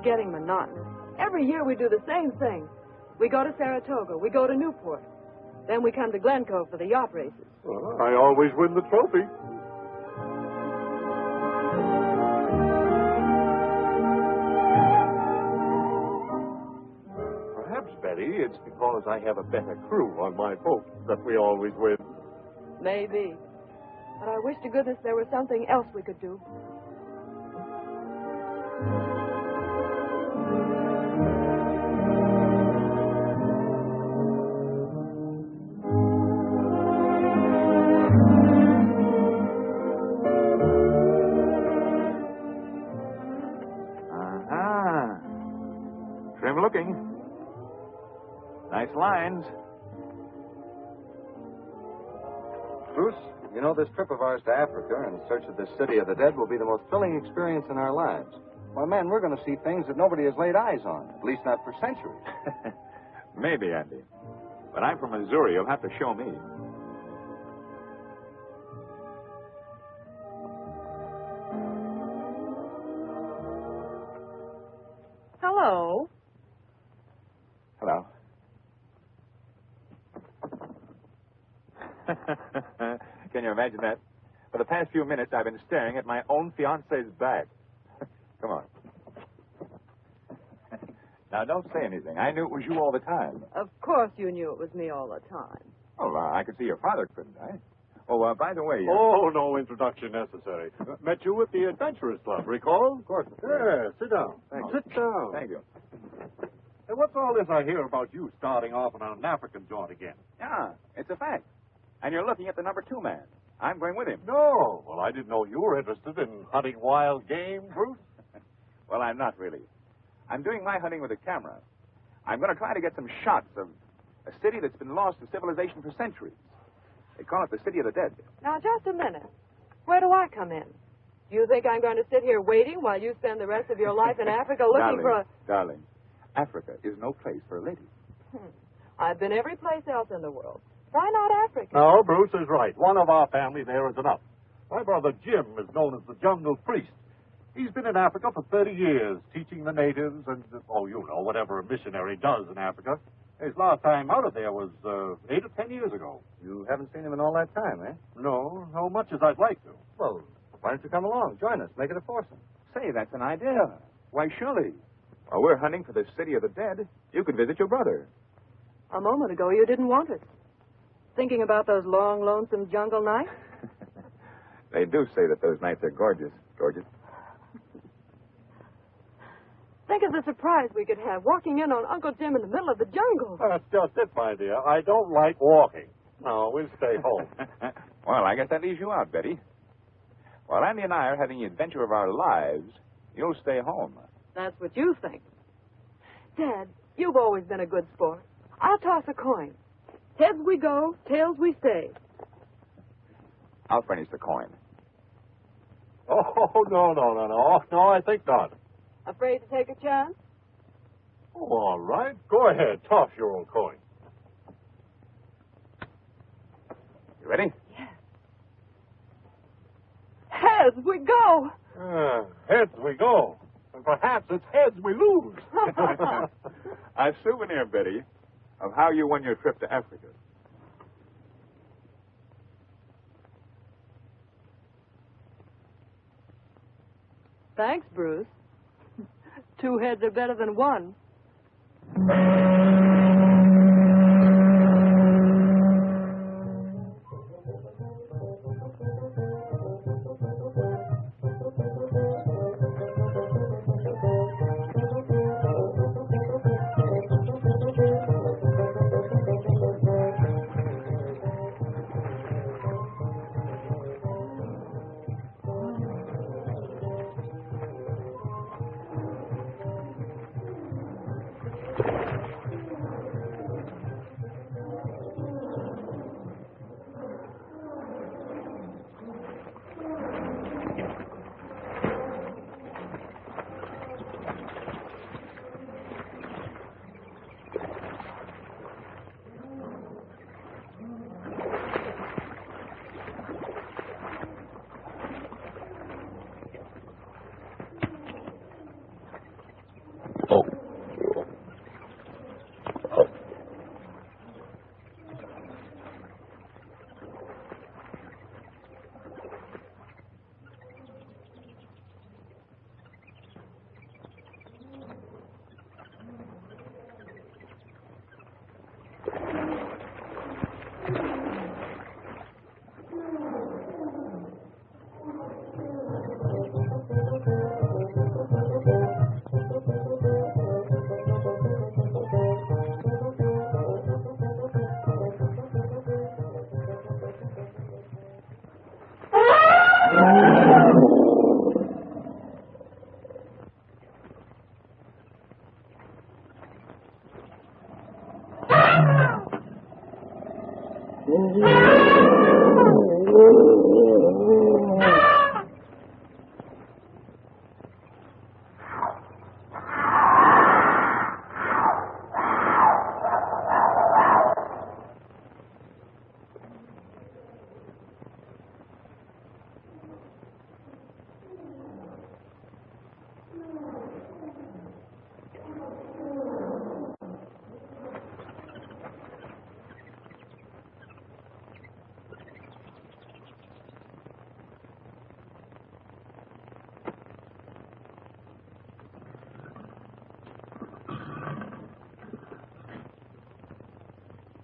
getting monotonous. Every year we do the same thing. We go to Saratoga. We go to Newport. Then we come to Glencoe for the yacht races. Well, I always win the trophy. Perhaps, Betty, it's because I have a better crew on my boat that we always win. Maybe. But I wish to goodness there was something else we could do. Trim looking. Nice lines. Bruce, you know, this trip of ours to Africa in search of this city of the dead will be the most thrilling experience in our lives. Why, man, we're going to see things that nobody has laid eyes on, at least not for centuries. Maybe, Andy. But I'm from Missouri. You'll have to show me. Hello. Hello. Can you imagine that? For the past few minutes, I've been staring at my own fiancé's back. Come on. Now, don't say anything. I knew it was you all the time. Of course you knew it was me all the time. Oh, I could see your father, couldn't I? Oh, by the way... Oh, no introduction necessary. Met you at the Adventurers Club, recall? Of course. Yeah, sit down. Thank you. Sit down. Thank you. Hey, what's all this I hear about you starting off on an African joint again? Yeah, it's a fact. And you're looking at the number 2 man. I'm going with him. No. Well, I didn't know you were interested in hunting wild game, Bruce. Well, I'm not really. I'm doing my hunting with a camera. I'm going to try to get some shots of a city that's been lost to civilization for centuries. They call it the City of the Dead. Now, just a minute. Where do I come in? Do you think I'm going to sit here waiting while you spend the rest of your life in Africa looking for a... Darling, Africa is no place for a lady. I've been every place else in the world. Why not Africa? No, Bruce is right. One of our family there is enough. My brother Jim is known as the Jungle Priest. He's been in Africa for 30 years, teaching the natives and, whatever a missionary does in Africa. His last time out of there was 8 or 10 years ago. You haven't seen him in all that time, eh? No, how much as I'd like to. Well, why don't you come along? Join us. Make it a foursome. Say, that's an idea. Why, surely. While we're hunting for the City of the Dead, you could visit your brother. A moment ago, you didn't want it. Thinking about those long, lonesome jungle nights? They do say that those nights are gorgeous, gorgeous. Think of the surprise we could have walking in on Uncle Jim in the middle of the jungle. That's just it, my dear. I don't like walking. No, we'll stay home. Well, I guess that leaves you out, Betty. While Andy and I are having the adventure of our lives, you'll stay home. That's what you think. Dad, you've always been a good sport. I'll toss a coin. Heads we go, tails we stay. I'll furnish the coin. Oh, no. No, I think not. Afraid to take a chance? Oh, all right. Go ahead. Toss your old coin. You ready? Yes. Heads we go. Heads we go. And perhaps it's heads we lose. A souvenir, Betty, of how you won your trip to Africa. Thanks, Bruce. 2 heads are better than 1.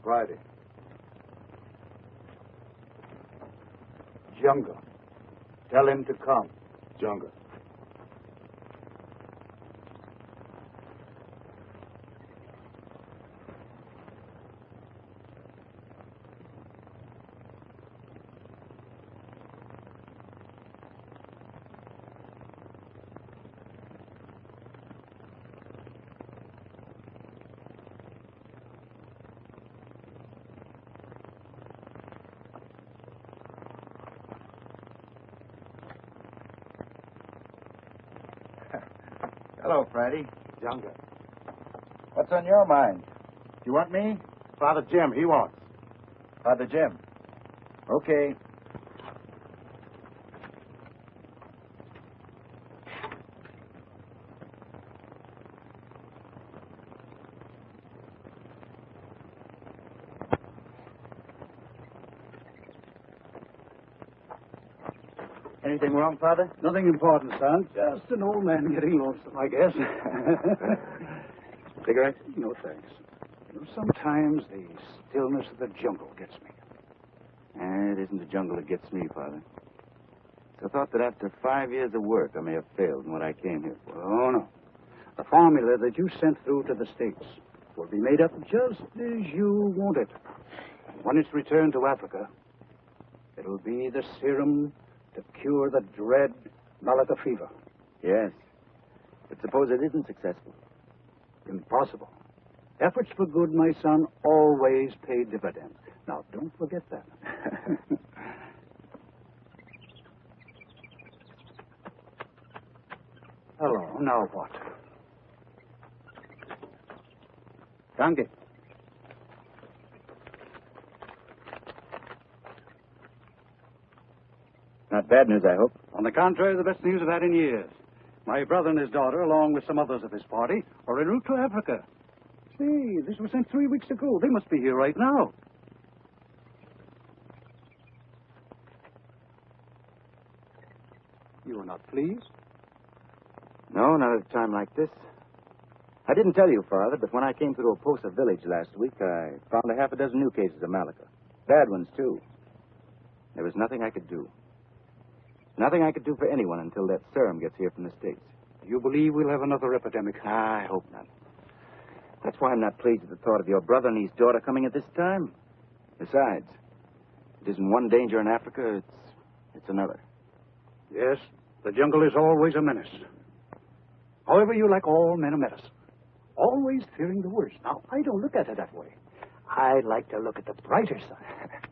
Friday. Jungle. Tell him to come. Jungle. Hello, Friday. Younger. What's on your mind? You want me? Father Jim, he wants. Father Jim. Okay. Anything wrong, Father? Nothing important, son. Just an old man getting lonesome, I guess. Cigarette? No, thanks. You know, sometimes the stillness of the jungle gets me. It isn't the jungle that gets me, Father. It's the thought that after 5 years of work, I may have failed in what I came here for. Oh, no. The formula that you sent through to the States will be made up just as you want it. When it's returned to Africa, it'll be the serum to cure the dread Malacca fever. Yes. But suppose it isn't successful. Impossible. Efforts for good, my son, always pay dividends. Now, don't forget that. Hello, now what? Danke. Not bad news, I hope. On the contrary, the best news I've had in years. My brother and his daughter, along with some others of his party, are en route to Africa. See, this was sent 3 weeks ago. They must be here right now. You are not pleased? No, not at a time like this. I didn't tell you, Father, but when I came through Oposa village last week, I found a half a dozen new cases of Malacca. Bad ones, too. There was nothing I could do. Nothing I could do for anyone until that serum gets here from the States. Do you believe we'll have another epidemic? I hope not. That's why I'm not pleased at the thought of your brother and his daughter coming at this time. Besides, it isn't one danger in Africa, it's another. Yes, the jungle is always a menace. However, you like all men of medicine. Always fearing the worst. Now, I don't look at it that way. I like to look at the brighter side.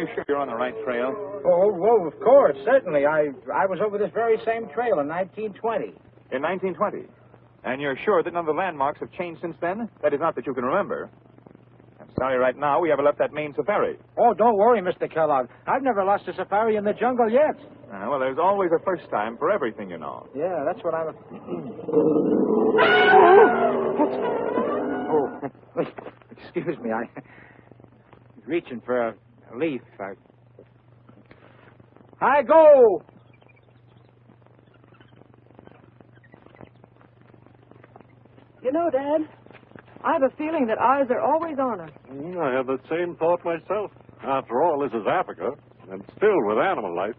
you sure you're on the right trail? Oh, of course, certainly. I was over this very same trail in 1920. In 1920? And you're sure that none of the landmarks have changed since then? That is, not that you can remember. I'm sorry right now we haven't left that main safari. Oh, don't worry, Mr. Kellogg. I've never lost a safari in the jungle yet. Well, there's always a first time for everything, you know. Yeah, that's what I'm... Oh, excuse me. I was reaching for a leaf. I go! You know, Dad, I have a feeling that eyes are always on us. I have the same thought myself. After all, this is Africa, and filled with animal life.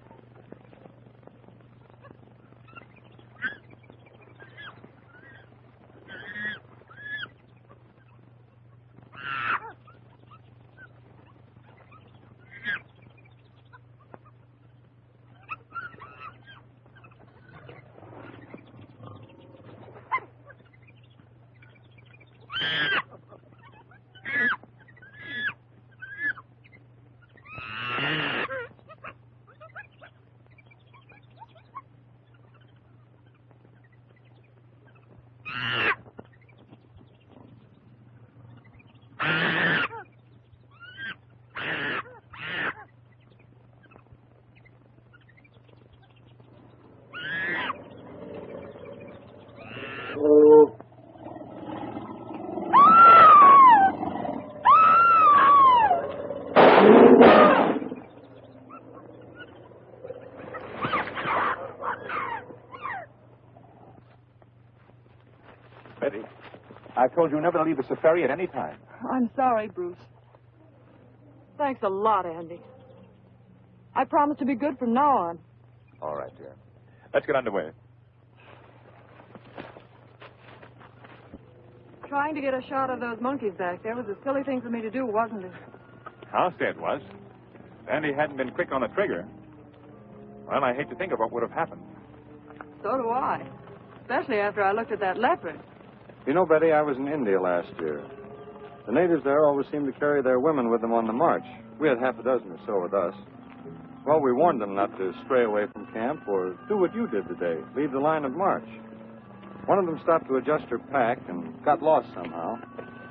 Betty, I've told you never to leave the safari at any time. I'm sorry, Bruce. Thanks a lot, Andy. I promise to be good from now on. All right, dear. Let's get underway. Trying to get a shot of those monkeys back there was a silly thing for me to do, wasn't it? I'll say it was. If Andy hadn't been quick on the trigger. Well, I hate to think of what would have happened. So do I. Especially after I looked at that leopard. You know, Betty, I was in India last year. The natives there always seem to carry their women with them on the march. We had half a dozen or so with us. Well, we warned them not to stray away from camp or do what you did today, leave the line of march. One of them stopped to adjust her pack and got lost somehow.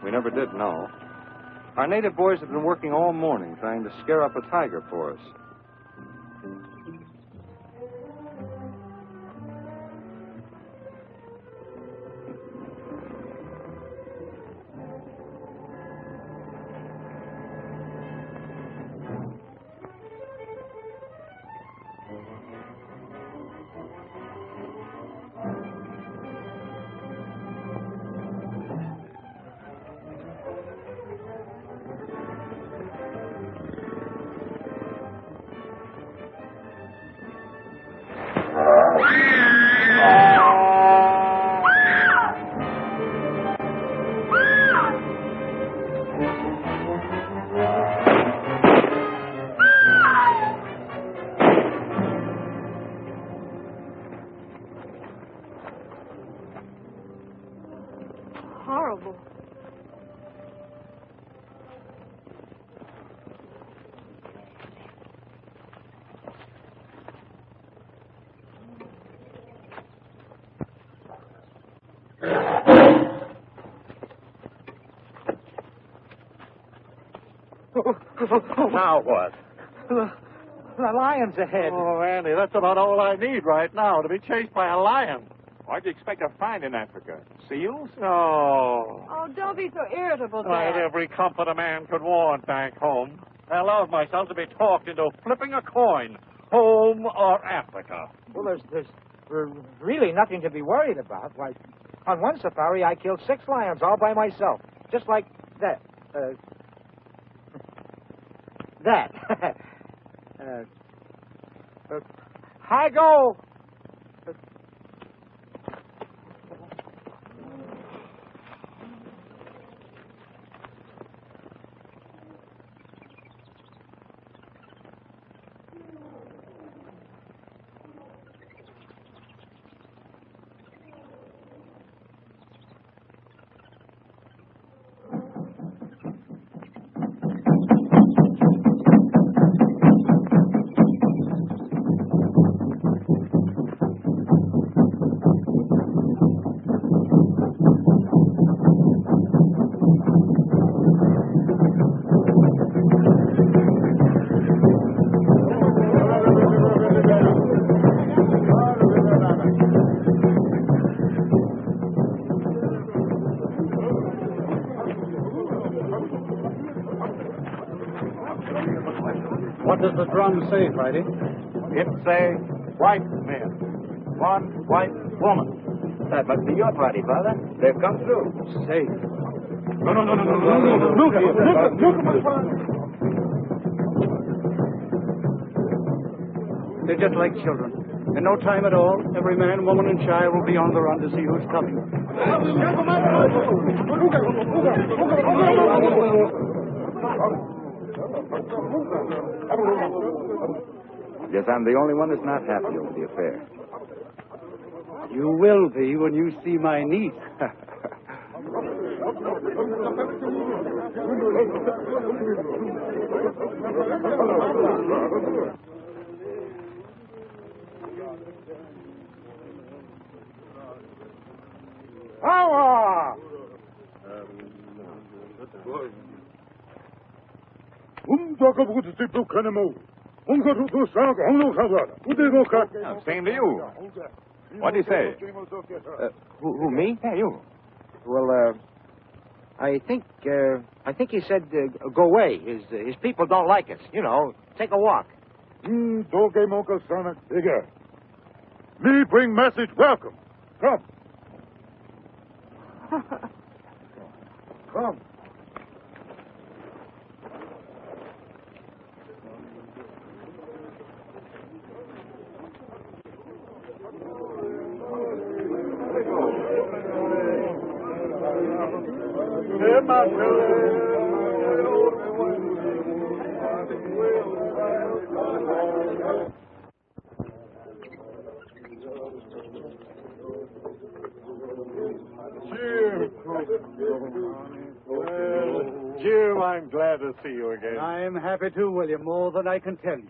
We never did know. Our native boys have been working all morning trying to scare up a tiger for us. Horrible. Now what? The lion's ahead. Oh, Andy, that's about all I need right now, to be chased by a lion. What'd you expect to find in Africa? Seals? No. Oh, don't be so irritable, I had Dad. every comfort a man could want back home. I allowed myself to be talked into flipping a coin. Home or Africa? Well, there's really nothing to be worried about. Why, on one safari, I killed 6 lions all by myself. Just like that. That. Hi, go! What does the drum say, Friday? It say white men, one white woman. That must be your party, Father. They've come through. Safe. No. Look, They're just like children. In no time at all, every man, woman, and child will be on the run to see who's coming. Guess I'm the only one that's not happy over the affair. You will be when you see my niece. Power! Same to you. What do you say? Who, me? Yeah, you. Well, I think he said go away. His people don't like us. You know, take a walk. Me bring message welcome. Come. Come. Jim, I'm glad to see you again. I'm happy too, William, more than I can tell you.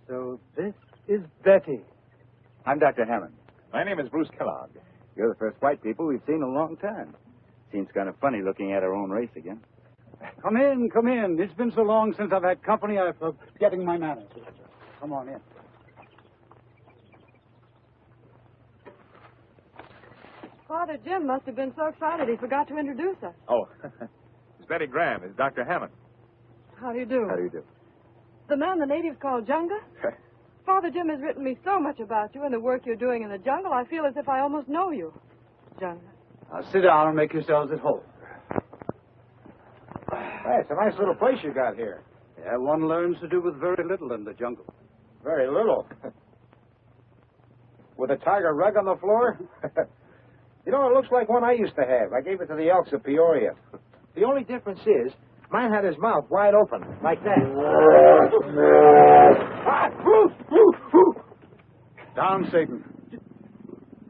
So this is Betty. I'm Dr. Hammond. My name is Bruce Kellogg. You're the first white people we've seen in a long time. Seems kind of funny looking at our own race again. Come in, come in. It's been so long since I've had company, I'm forgetting my manners. Come on in. Father Jim must have been so excited he forgot to introduce us. Oh, it's Betty Graham. It's Dr. Hammond. How do you do? How do you do? The man the natives call Junga? Father Jim has written me so much about you and the work you're doing in the jungle, I feel as if I almost know you. Junga. Now sit down and make yourselves at home. Hey, it's a nice little place you got here. Yeah, one learns to do with very little in the jungle. Very little. With a tiger rug on the floor? You know, it looks like one I used to have. I gave it to the Elks of Peoria. The only difference is, mine had his mouth wide open, like that. Down, Satan.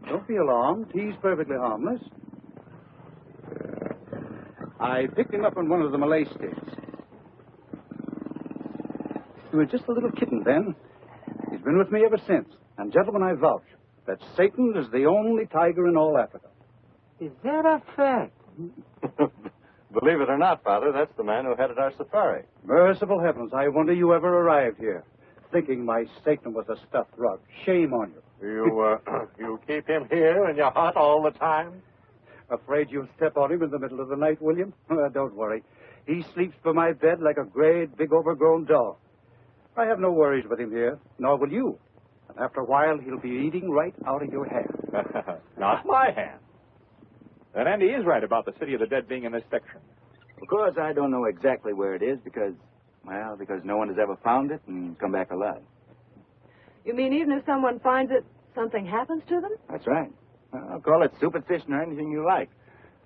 Don't be alarmed. He's perfectly harmless. I picked him up in one of the Malay states. He was just a little kitten then. He's been with me ever since. And, gentlemen, I vouch that Satan is the only tiger in all Africa. Is that a fact? Believe it or not, Father, that's the man who headed our safari. Merciful heavens, I wonder you ever arrived here, thinking my Satan was a stuffed rug. Shame on you. You keep him here in your hut all the time? Afraid you'll step on him in the middle of the night, William? Don't worry. He sleeps by my bed like a great, big, overgrown dog. I have no worries with him here, nor will you. And after a while, he'll be eating right out of your hand. Not my hand. Then Andy is right about the City of the Dead being in this section. Of course, I don't know exactly where it is because no one has ever found it and come back alive. You mean even if someone finds it, something happens to them? That's right. I'll call it superstition or anything you like.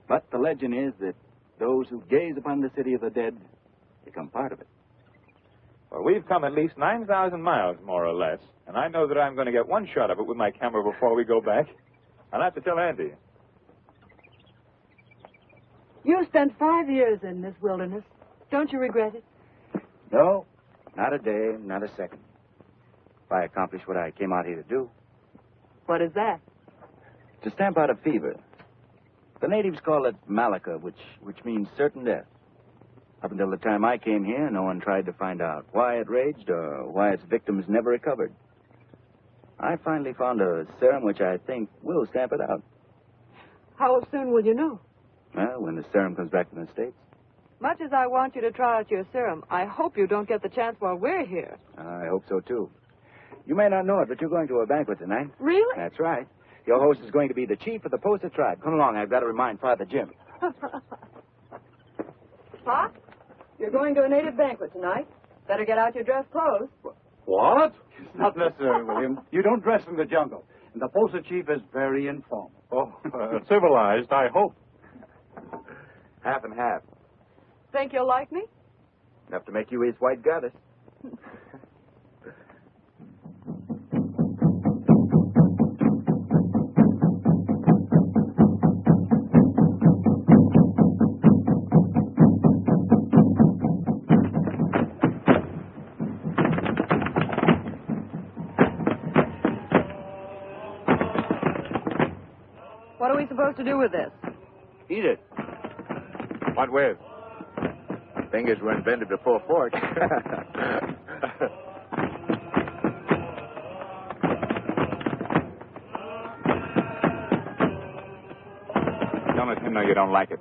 But the legend is that those who gaze upon the City of the Dead become part of it. Well, we've come at least 9,000 miles, more or less, and I know that I'm going to get one shot of it with my camera before we go back. I'll have to tell Andy. You spent 5 years in this wilderness. Don't you regret it? No, not a day, not a second. If I accomplish what I came out here to do. What is that? To stamp out a fever. The natives call it malaka, which means certain death. Up until the time I came here, no one tried to find out why it raged or why its victims never recovered. I finally found a serum which I think will stamp it out. How soon will you know? Well, when the serum comes back from the States. Much as I want you to try out your serum, I hope you don't get the chance while we're here. I hope so, too. You may not know it, but you're going to a banquet tonight. Really? That's right. Your host is going to be the chief of the Posa tribe. Come along, I've got to remind Father Jim. Pop, you're going to a native banquet tonight. Better get out your dress clothes. What? It's not necessary, William. You don't dress in the jungle. And the Posa chief is very informal. Oh, civilized, I hope. Half and half. Think you'll like me? Enough to make you his white goddess. What are we supposed to do with this? Eat it. What with? Fingers were invented before forks. Don't let him know you don't like it.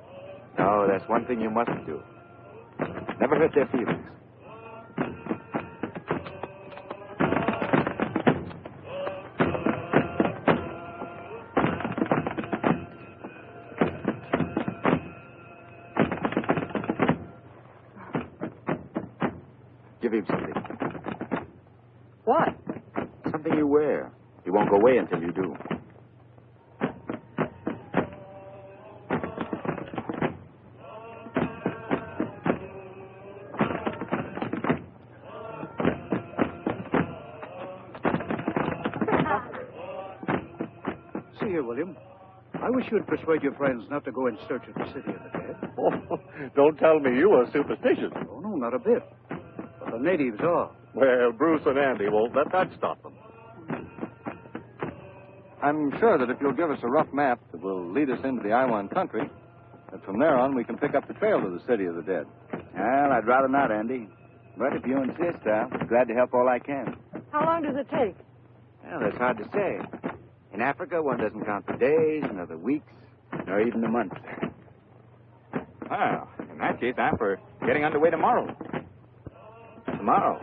No, that's one thing you mustn't do. Never hurt their feelings. Give him something. What? Something you wear. He won't go away until you do. See here, William. I wish you'd persuade your friends not to go in search of the city of the dead. Oh, don't tell me you are superstitious. Oh, no, not a bit. But the natives are. Well, Bruce and Andy won't let that stop them. I'm sure that if you'll give us a rough map that will lead us into the Iwan country, that from there on we can pick up the trail to the city of the dead. Well, I'd rather not, Andy. But if you insist, I'll be glad to help all I can. How long does it take? Well, that's hard to say. In Africa, one doesn't count the days, nor the weeks, nor even the months. Well, in that case, I'm for getting underway tomorrow. Tomorrow.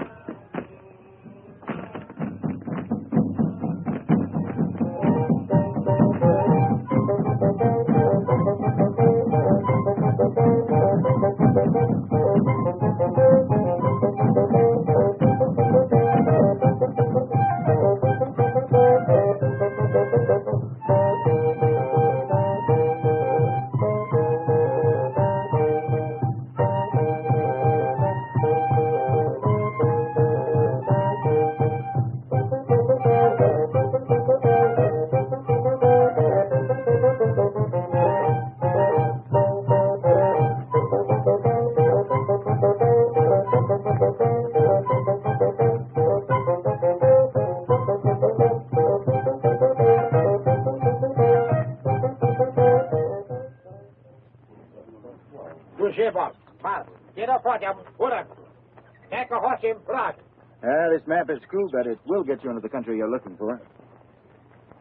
This map is cool, but it will get you into the country you're looking for.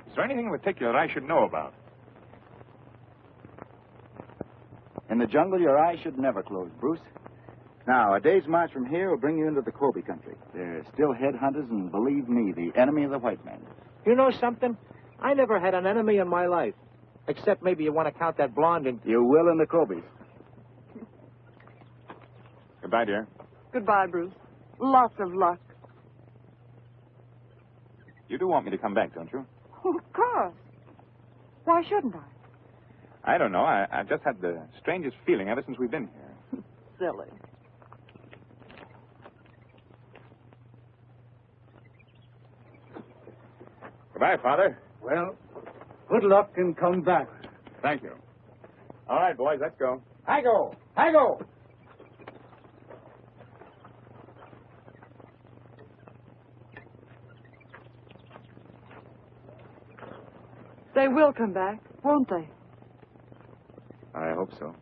Is there anything in particular I should know about? In the jungle, your eyes should never close, Bruce. Now, a day's march from here will bring you into the Kobe country. They're still headhunters, and believe me, the enemy of the white man. You know something? I never had an enemy in my life. Except maybe you want to count that blonde in... You will in the Kobe's. Goodbye, dear. Goodbye, Bruce. Lots of luck. You do want me to come back, don't you? Oh, of course. Why shouldn't I? I don't know. I've just had the strangest feeling ever since we've been here. Silly. Goodbye, Father. Well, good luck and come back. Thank you. All right, boys, let's go. I go. I go. They will come back, won't they? I hope so.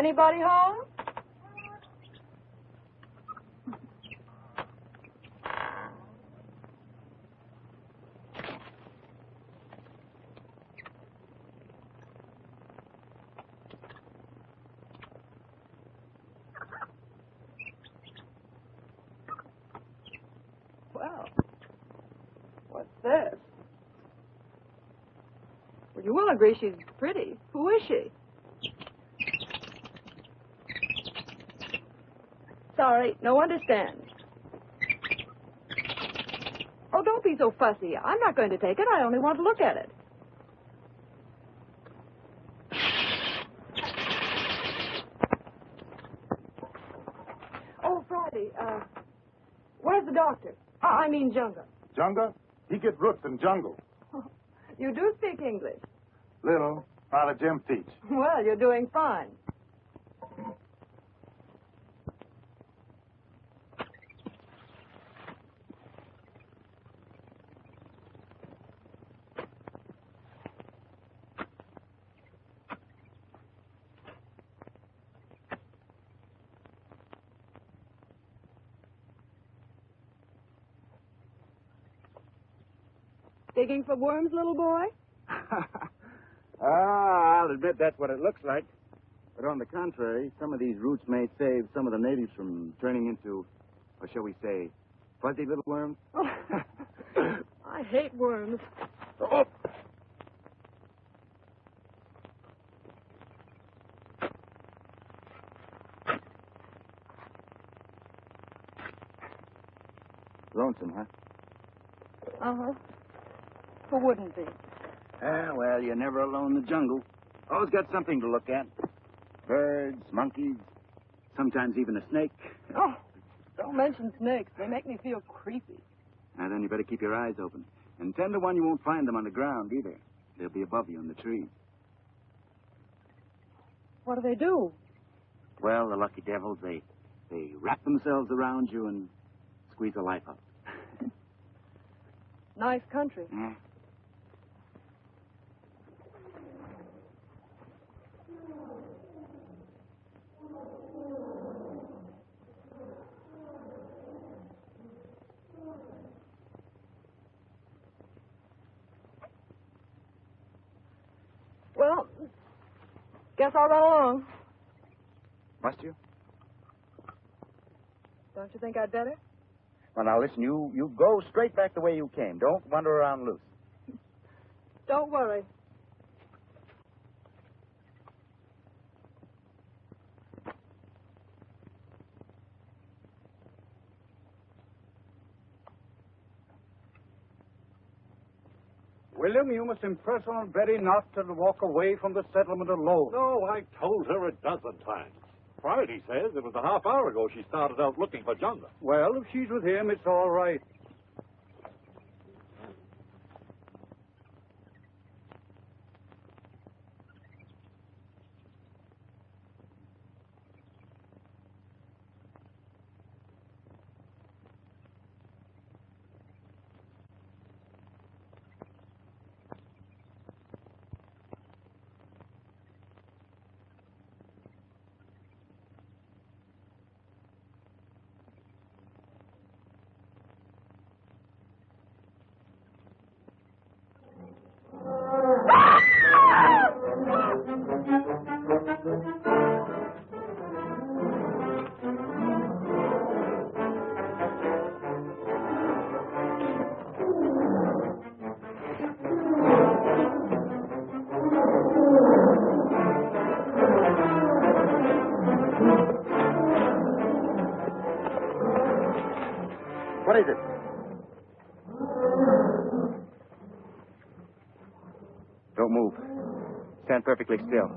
Anybody home? Well, what's this? Well, you will agree she's pretty. Who is she? Sorry, no understand. Oh, don't be so fussy. I'm not going to take it. I only want to look at it. Oh, Friday, where's the doctor? I mean Junga. Junga? He get roots in jungle. You do speak English. Little. Father Jim teach. Well, you're doing fine. Digging for worms, little boy? I'll admit that's what it looks like. But on the contrary, some of these roots may save some of the natives from turning into, or shall we say, fuzzy little worms. Oh, I hate worms. Oh. Lonesome, huh? Uh-huh. Who wouldn't be? Well, you're never alone in the jungle. Always got something to look at. Birds, monkeys, sometimes even a snake. Oh, don't mention snakes. They make me feel creepy. Now, then you better keep your eyes open. And 10 to 1, you won't find them on the ground either. They'll be above you in the trees. What do they do? Well, the lucky devils, they wrap themselves around you and squeeze the life out. Nice country. Yeah. Well, guess I'll run along. Must you? Don't you think I'd better? Well, now, listen, you go straight back the way you came. Don't wander around loose. Don't worry. William, you must impress on Betty not to walk away from the settlement alone. No, I told her a dozen times. Friday says it was a half hour ago she started out looking for Junga. Well, if she's with him, it's all right. What is it? Don't move. Stand perfectly still.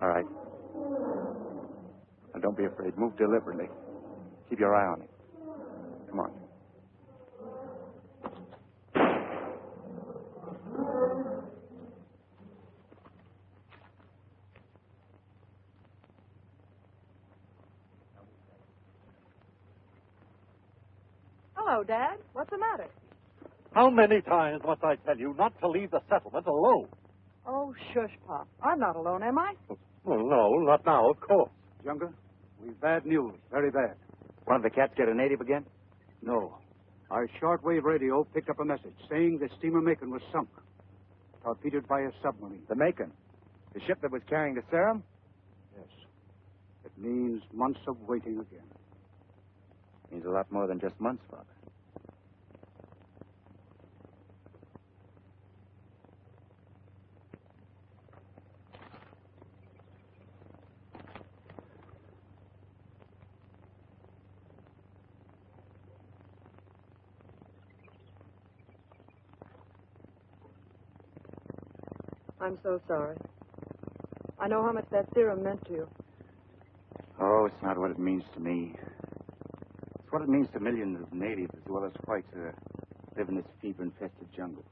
All right. Now, don't be afraid. Move deliberately. Keep your eye on it. Come on. Hello, Dad. What's the matter? How many times must I tell you not to leave the settlement alone? Oh, shush, Pop. I'm not alone, am I? Well, no, not now, of course. Junga, we've bad news. Very bad. One of the cats get a native again? No. Our shortwave radio picked up a message saying the steamer Macon was sunk, torpedoed by a submarine. The Macon. The ship that was carrying the serum? Yes. It means months of waiting again. Means a lot more than just months, Father. I'm so sorry. I know how much that serum meant to you. Oh, it's not what it means to me. It's what it means to millions of natives as well as whites who live in this fever-infested jungle.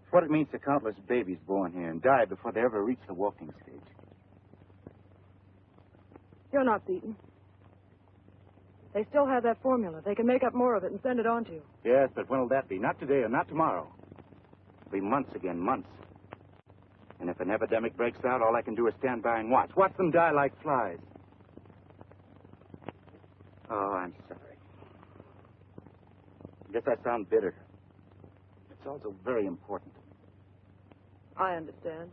It's what it means to countless babies born here and die before they ever reach the walking stage. You're not beaten. They still have that formula. They can make up more of it and send it on to you. Yes, but when'll that be? Not today or not tomorrow. It'll be months again, months. And if an epidemic breaks out, all I can do is stand by and watch. Watch them die like flies. Oh, I'm sorry. I guess I sound bitter. It's also very important. I understand.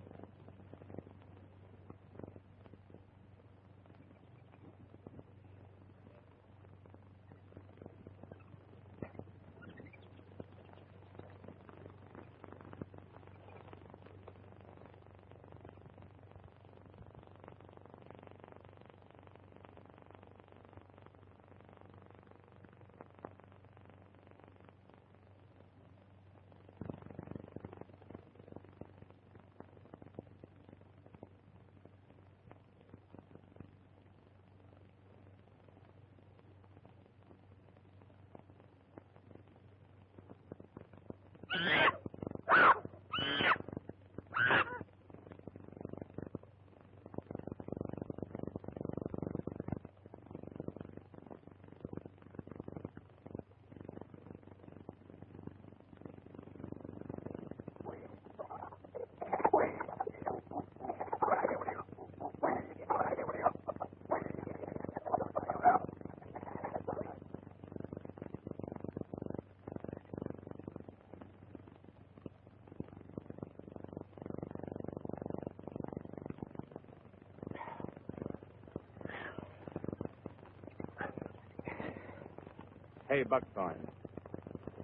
Hey, Buckthorn.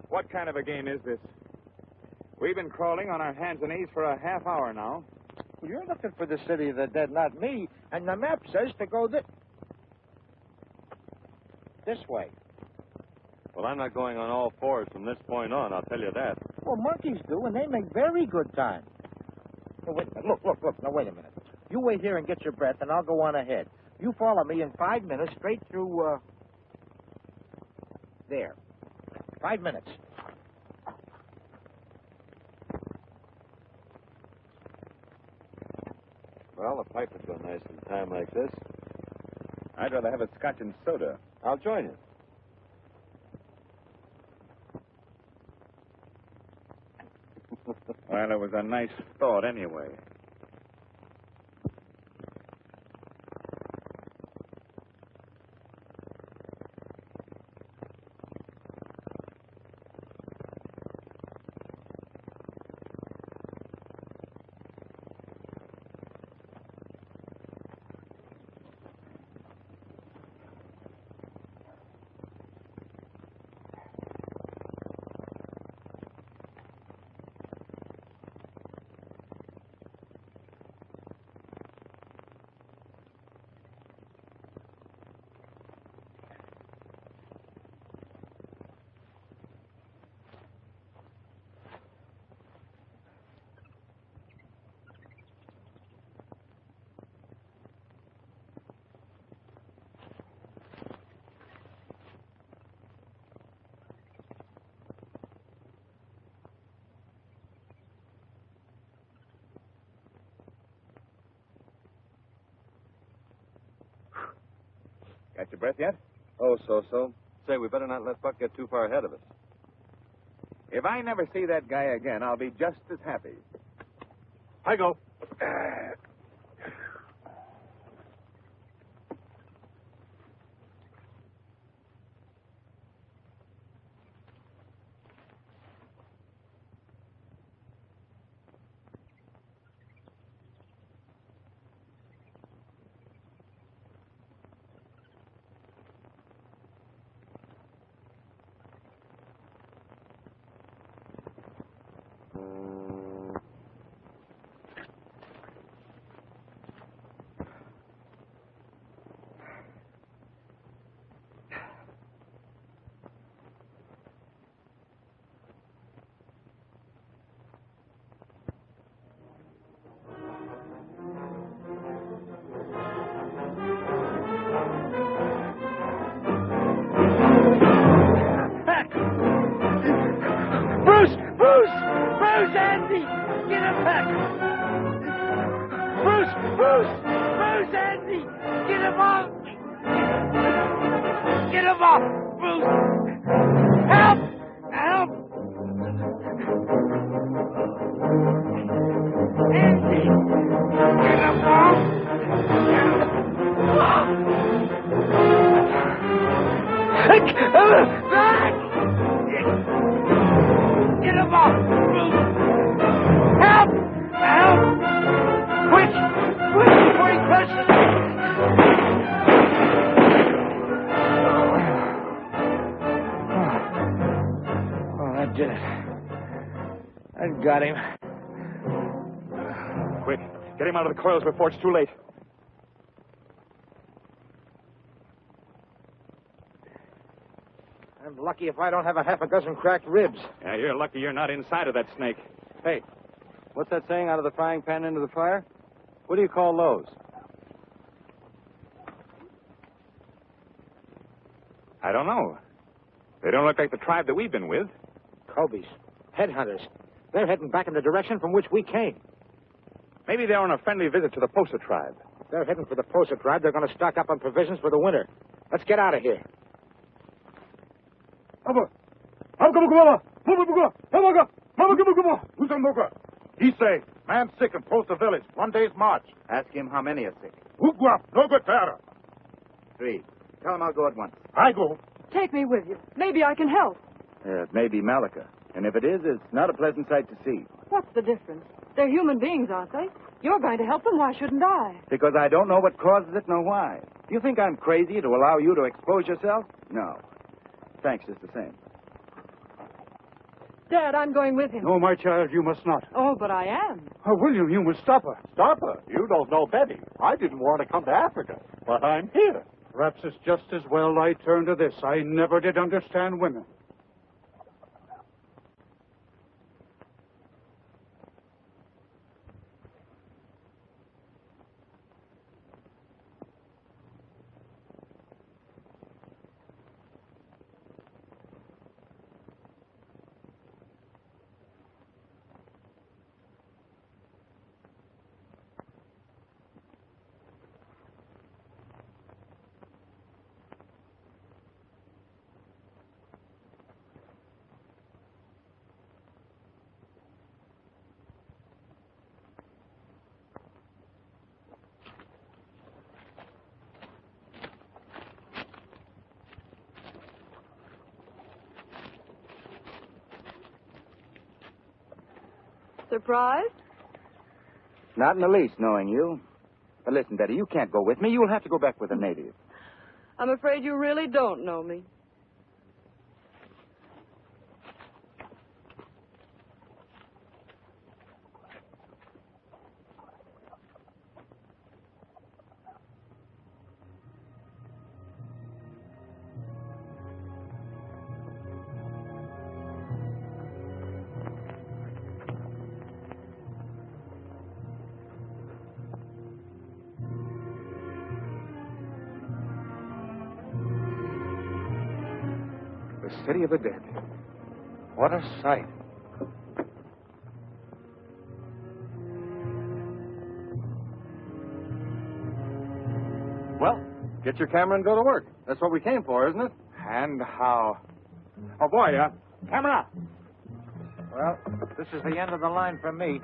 What kind of a game is this? We've been crawling on our hands and knees for a half hour now. Well, you're looking for the city of the dead, not me. And the map says to go this way. Well, I'm not going on all fours from this point on, I'll tell you that. Well, monkeys do, and they make very good time. Oh, wait a minute. Look. Now, wait a minute. You wait here and get your breath, and I'll go on ahead. You follow me in 5 minutes straight through, there. 5 minutes. Well, a pipe would go nice at a time like this. I'd rather have a scotch and soda. I'll join you. Well, it was a nice thought anyway. Got your breath yet? Oh, so. Say, we better not let Buck get too far ahead of us. If I never see that guy again, I'll be just as happy. I go. Got him. Quick, get him out of the coils before it's too late. I'm lucky if I don't have a half a dozen cracked ribs. Yeah, you're lucky you're not inside of that snake. Hey, what's that saying, out of the frying pan into the fire? What do you call those? I don't know. They don't look like the tribe that we've been with. Cobies. Headhunters. They're heading back in the direction from which we came. Maybe they're on a friendly visit to the Posa tribe. They're heading for the Posa tribe. They're going to stock up on provisions for the winter. Let's get out of here. He say, man sick in Posa village. 1 day's march. Ask him how many are sick. No good terror. 3. Tell him I'll go at once. I go. Take me with you. Maybe I can help. It may be Malika. And if it is, it's not a pleasant sight to see. What's the difference? They're human beings, aren't they? You're going to help them. Why shouldn't I? Because I don't know what causes it nor why. You think I'm crazy to allow you to expose yourself? No. Thanks just the same. Dad, I'm going with him. No, my child, you must not. Oh, but I am. William, you must stop her. Stop her. You don't know Betty. I didn't want to come to Africa, but I'm here. Perhaps it's just as well I turn to this. I never did understand women. Surprised? Not in the least, knowing you. But listen, Betty, you can't go with me. You'll have to go back with the native. I'm afraid you really don't know me. The city of the dead. What a sight. Well, get your camera and go to work. That's what we came for, isn't it? And how? Oh, boy, camera. Well, this is the end of the line for me.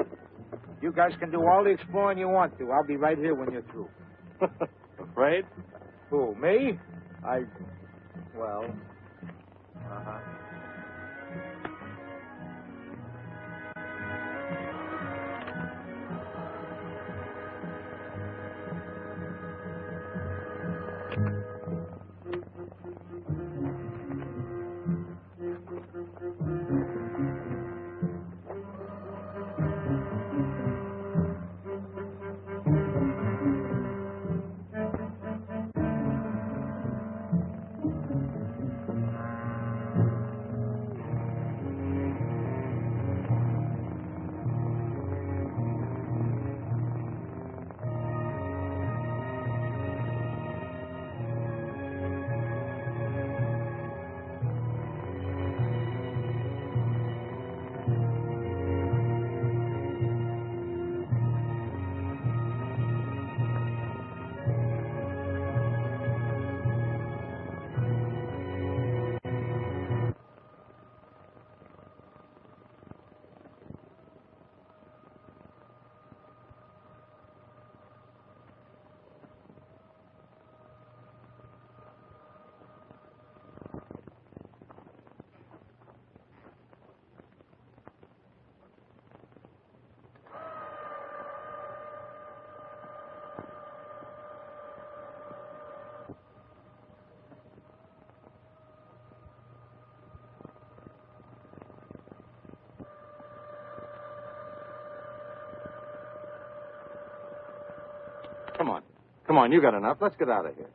You guys can do all the exploring you want to. I'll be right here when you're through. Afraid? Who, me? Well... Uh-huh. Come on. Come on, you got enough. Let's get out of here.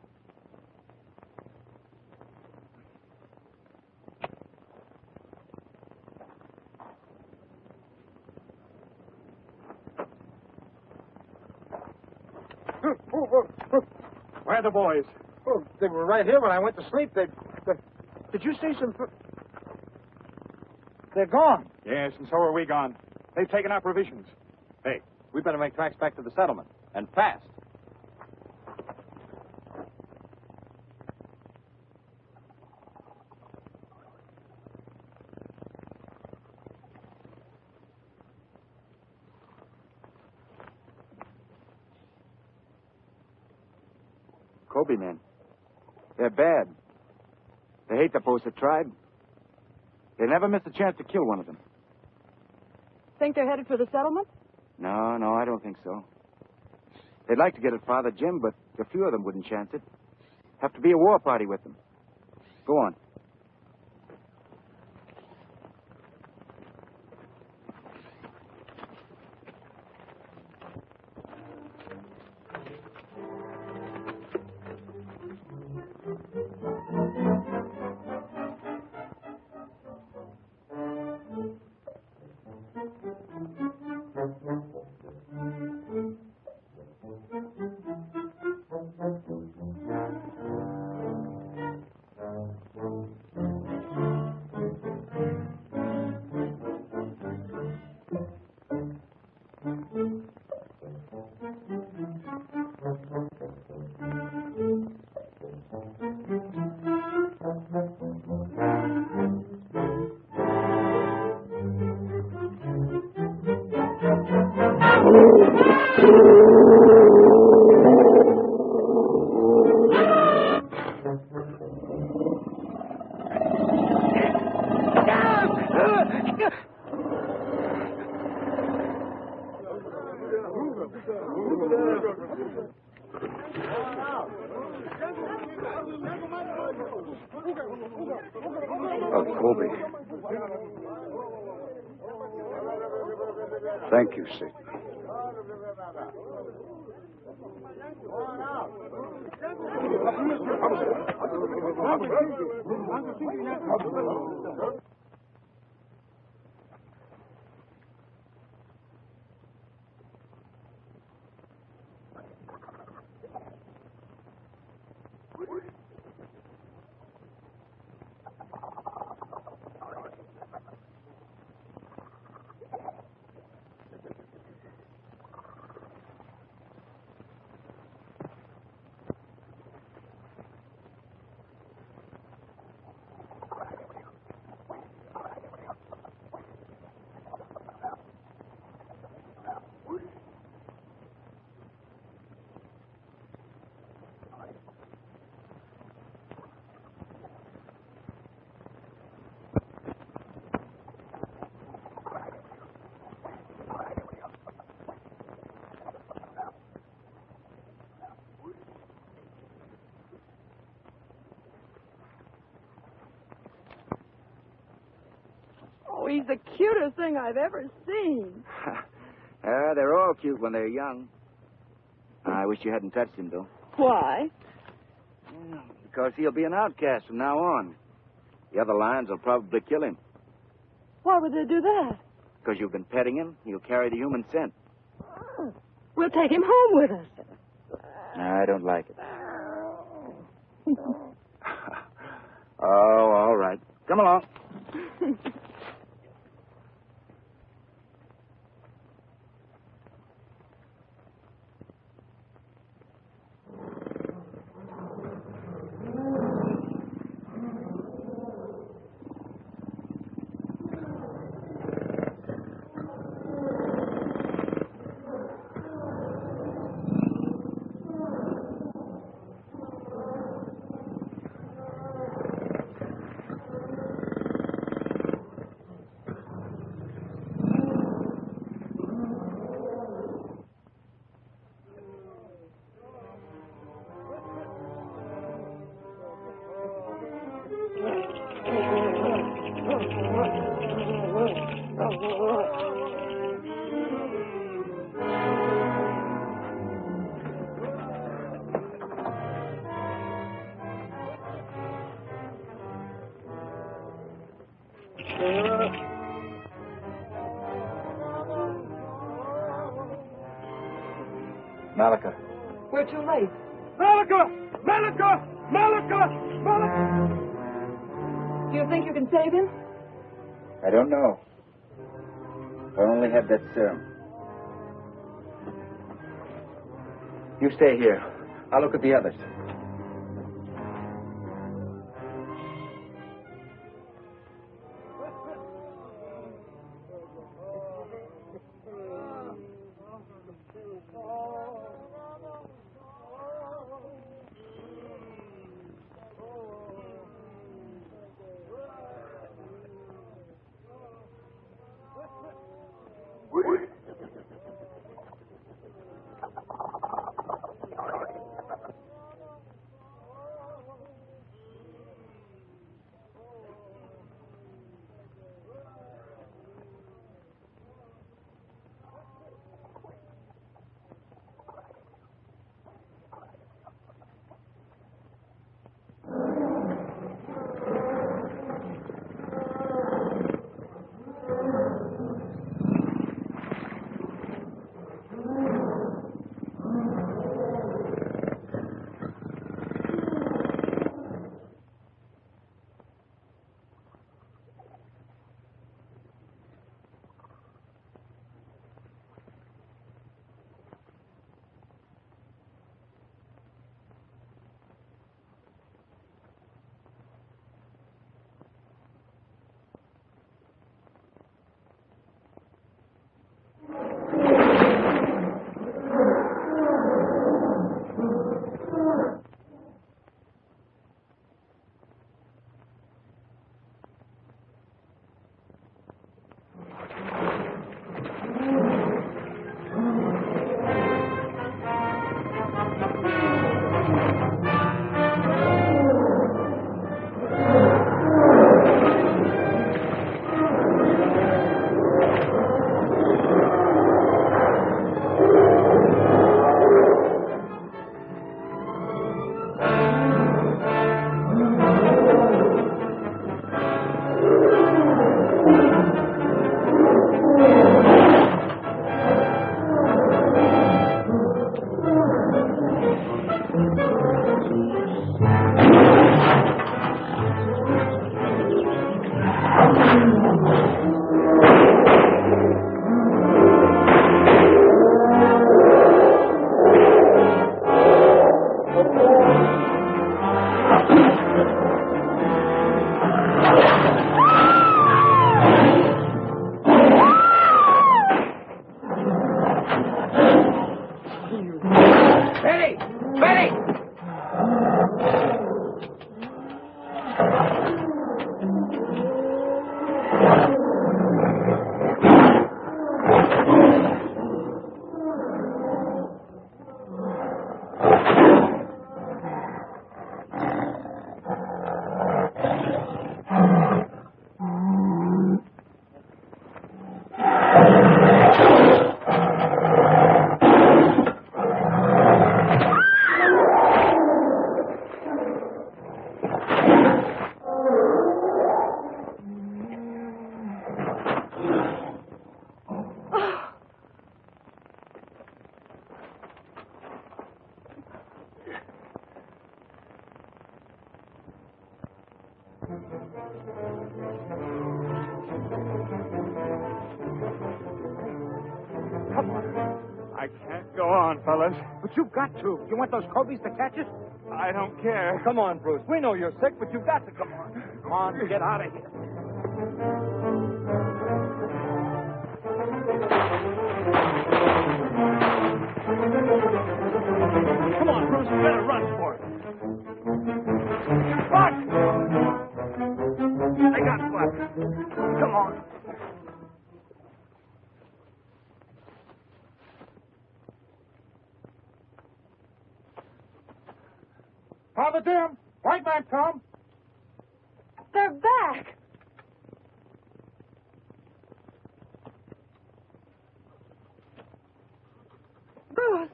Where are the boys? Oh, they were right here when I went to sleep. Did you see some... They're gone. Yes, and so are we gone. They've taken our provisions. Hey, we better make tracks back to the settlement. And fast. Kobe men. They're bad. They hate the Posa tribe. They never miss a chance to kill one of them. Think they're headed for the settlement? No, I don't think so. They'd like to get at Father Jim, but a few of them wouldn't chance it. Have to be a war party with them. Go on. Kobe. Thank you, Sid. Oh, he's the cutest thing I've ever seen. They're all cute when they're young. I wish you hadn't touched him, though. Why? Because he'll be an outcast from now on. The other lions will probably kill him. Why would they do that? Because you've been petting him, he'll carry the human scent. We'll take him home with us. I don't like it. Oh, all right. Come along. Malika. We're too late. Malika! Malika! Malika! Malika! Do you think you can save him? I don't know. If I only had that serum. You stay here. I'll look at the others. Come on. I can't go on, fellas. But you've got to. You want those Cobies to catch us? I don't care. Come on, Bruce. We know you're sick, but you've got to come on. Come on, get out of here. Come on, Bruce. We better run for it. Buck! I got Buck. Come on. Father Jim, white man come. They're back. Bruce.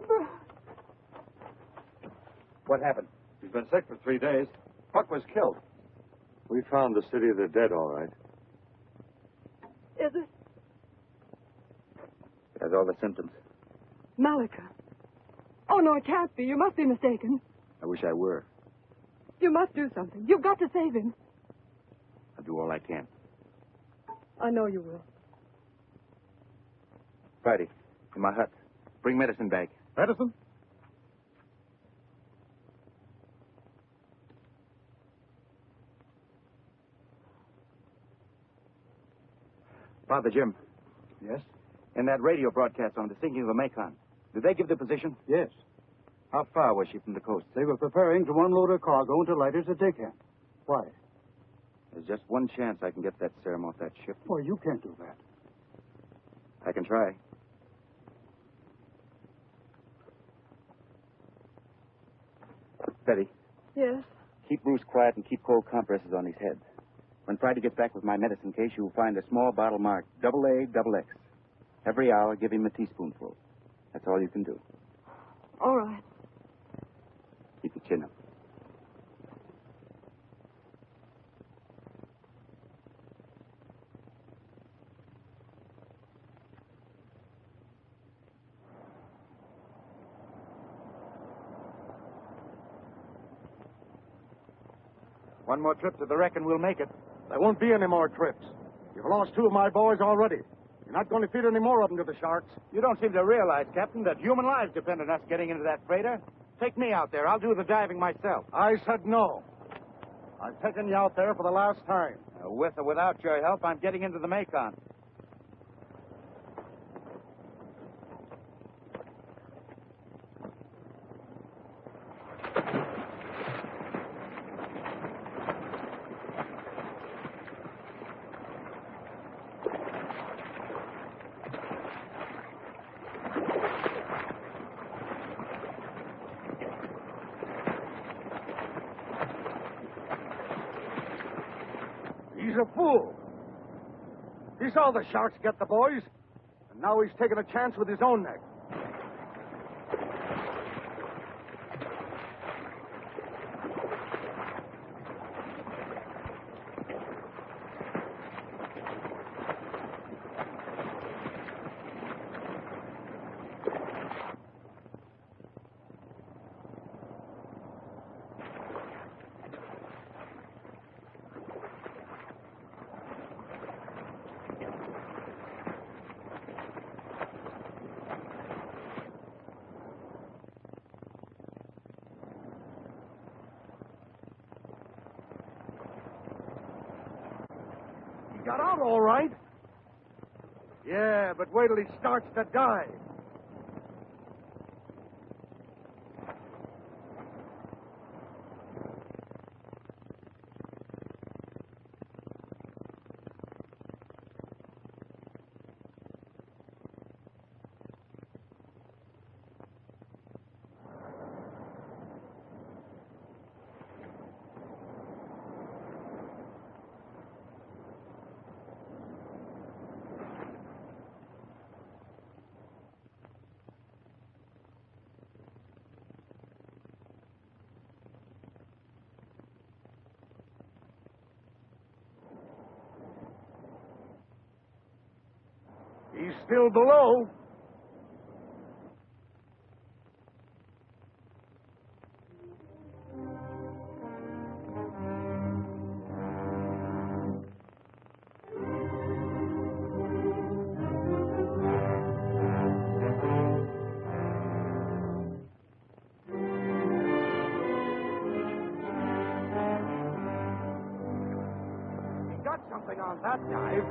Bruce. What happened? He's been sick for 3 days. Buck was killed. We found the city of the dead, all right. Is it? It has all the symptoms. Malika. Oh, no, it can't be. You must be mistaken. I wish I were. You must do something. You've got to save him. I'll do all I can. I know you will. Friday, in my hut. Bring medicine bag. Medicine? Father Jim, Yes? in that radio broadcast on the sinking of the Macon, did they give the position? Yes. How far was she from the coast? They were preparing to unload her cargo into lighters at Deckham. Why? There's just one chance I can get that serum off that ship. Why, you can't do that. I can try. Betty, Yes. keep Bruce quiet and keep cold compresses on his head. When Friday gets back with my medicine case, you'll find a small bottle marked AA XX. Every hour, give him a teaspoonful. That's all you can do. All right. Keep your chin up. One more trip to the wreck and we'll make it. There won't be any more trips. You've lost 2 of my boys already. You're not going to feed any more of them to the sharks. You don't seem to realize, Captain, that human lives depend on us getting into that freighter. Take me out there. I'll do the diving myself. I said no. I've taken you out there for the last time. With or without your help, I'm getting into the Macon. He's a fool. He saw the sharks get the boys, and now he's taking a chance with his own neck. He got out all right. Yeah, but wait till he starts to dive. He's still below. something on that knife.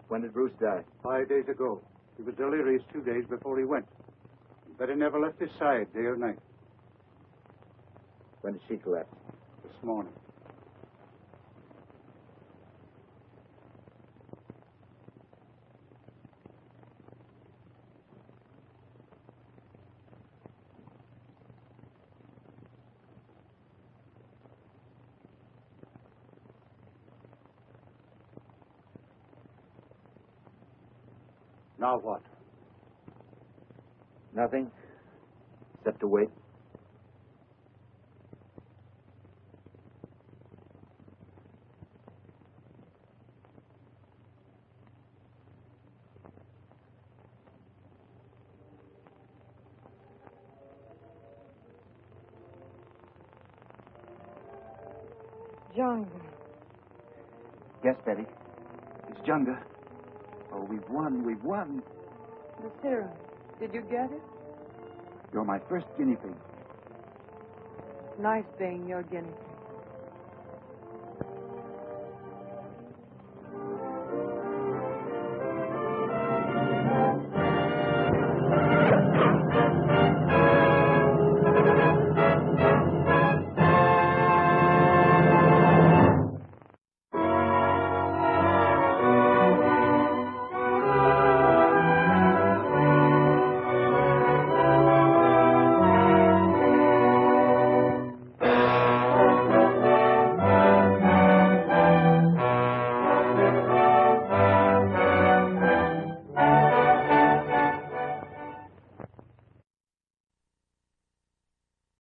When did Bruce die? 5 days ago. He was delirious 2 days before he went. But he never left his side, day or night. When did she collapse? This morning. Now what? Nothing, except to wait. Junga. Yes, Betty. It's Junga. Oh, we've won. We've won. The serum. Did you get it? You're my first guinea pig. Nice being your guinea pig.